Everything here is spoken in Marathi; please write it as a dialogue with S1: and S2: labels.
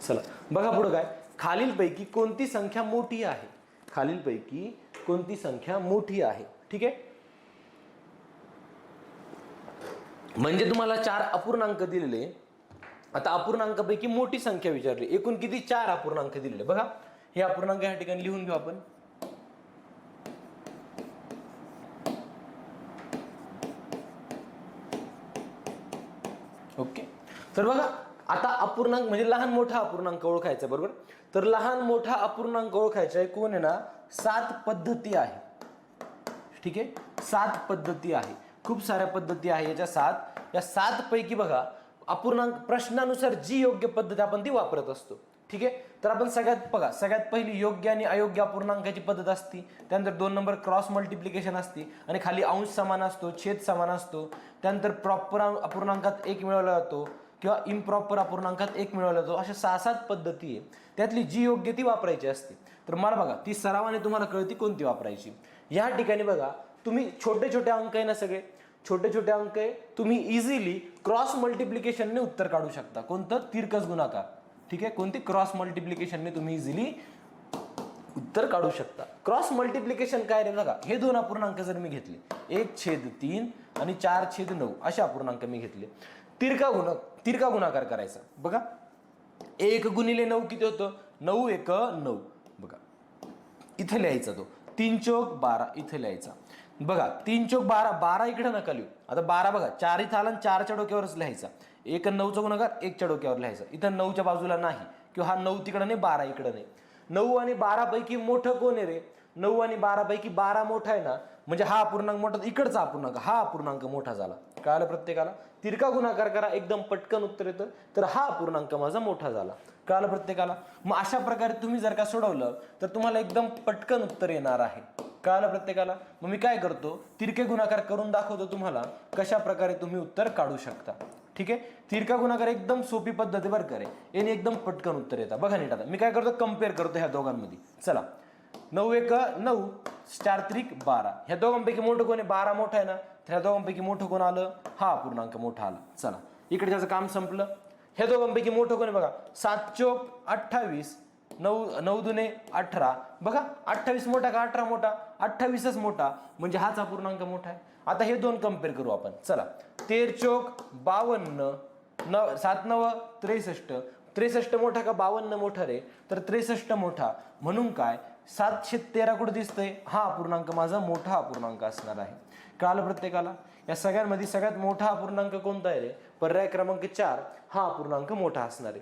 S1: चला बघा पुढे काय, खालीलपैकी कोणती संख्या मोठी आहे, खालीलपैकी कोणती संख्या मोठी आहे. ठीक आहे, म्हणजे तुम्हाला 4 अपूर्णांक दिलेले. आता अपूर्णांकापैकी मोठी संख्या विचारली, एकूण किती 4 अपूर्णांक दिलेले. बघा हे अपूर्णांक या ठिकाणी लिहून घेऊ आपण. ओके, तर बघा आता अपूर्णांक म्हणजे लहान मोठा अपूर्णांक ओळखायचा, बरोबर. तर लहान मोठा अपूर्णांक ओळखायचा आहे कोण आहे ना, 7 पद्धती आहे. ठीक आहे, 7 पद्धती आहे, खूप साऱ्या पद्धती आहे याच्या 7. या 7 पैकी बघा अपूर्णांक प्रश्नानुसार जी योग्य पद्धत आपण ती वापरत असतो. ठीक आहे, तर आपण सगळ्यात पहिली योग्य आणि अयोग्य अपूर्णांकाची पद्धत असती. त्यानंतर 2 नंबर क्रॉस मल्टिप्लिकेशन असते आणि खाली अंश समान असतो, छेद समान असतो. त्यानंतर प्रॉपर अपूर्णांकात 1 मिळवला जातो किंवा इम्प्रॉपर अपूर्णांकात 1 मिळवला जातो. अशा 6-7 पद्धती आहे, त्यातली जी योग्य ती वापरायची असते. तर मला बघा ती सरावाने तुम्हाला कळती कोणती वापरायची. या ठिकाणी बघा तुम्ही छोटे छोटे अंक आहे ना, सगळे छोटे छोटे अंक आहे, तुम्ही इझिली क्रॉस मल्टिप्लिकेशनने उत्तर काढू शकता. कोणतं, तिरकस गुणाकार. ठीक आहे, कोणती, क्रॉस मल्टिप्लिकेशनने तुम्ही इझिली उत्तर काढू शकता. क्रॉस मल्टिप्लिकेशन काय रे, बघा हे 2 अपूर्णांक जर मी घेतले, 1/3 आणि 4/9 असे अपूर्णांक मी घेतले. तिरका गुणाकार करायचा. बघा 1 गुणिले 9 किती होतं, 9 1 9. बघा इथे लिहायचा तो 3 चौक 12 इथे लिहायचा. बघा 3 चौक 12, 12 इकडे नका लिहू. आता 12 बघा 4 इथं आला, 4च्या डोक्यावरच लिहायचा. 1 आणि 9चा गुणाकार 1च्या डोक्यावर लिहायचा. इथं 9च्या बाजूला नाही, किंवा हा 9 तिकडे नाही, 12 इकडे नाही. 9 आणि 12 पैकी मोठं कोण आहे रे, 9 आणि 12 पैकी 12 मोठा आहे ना, म्हणजे हा अपूर्णांक मोठा, इकडचा अपूर्णांक, हा अपूर्णांक मोठा झाला. कळालं प्रत्येकाला. तिरका गुणाकार करा, एकदम पटकन उत्तर येतं. तर हा अपूर्णांक माझा मोठा झाला. कळालं प्रत्येकाला. मग अशा प्रकारे तुम्ही जर का सोडवलं तर तुम्हाला एकदम पटकन उत्तर येणार आहे. कळालं प्रत्येकाला. मग मी काय करतो, तिरके गुणाकार करून दाखवतो तुम्हाला कशा प्रकारे तुम्ही उत्तर काढू शकता. ठीक आहे, तिरका गुणाकार एकदम सोपी पद्धती बरं करे, याने एकदम पटकन उत्तर येतं. बघा नीट, आता मी काय करतो, कम्पेअर करतो ह्या दोघांमध्ये. चला 9 1 9, 4 3 12. ह्या दोघांपैकी मोठं कोण आहे, 12 मोठा आहे ना, तर ह्या दोघांपैकी मोठं कोण आलं, हा अपूर्णांक मोठा आला. चला इकडे त्याचं काम संपलं. ह्या दोघांपैकी मोठं कोण आहे बघा, 7 चौक 28, 9 दुने 18. बघा 28 मोठा का 18 मोठा, 28च मोठा, म्हणजे हाच अपूर्णांक मोठा आहे. आता हे 2 कम्पेअर करू आपण. चला 13 चौक 52, 7 9 63. 63 मोठा का 52 मोठा रे, तर 63 मोठा. म्हणून काय 713 कुठे दिसतंय, हा अपूर्णांक माझा मोठा अपूर्णांक असणार आहे. कळालं प्रत्येकाला. या सगळ्यांमध्ये सगळ्यात मोठा अपूर्णांक कोणता आहे रे, पर्याय क्रमांक 4 हा अपूर्णांक मोठा असणार आहे.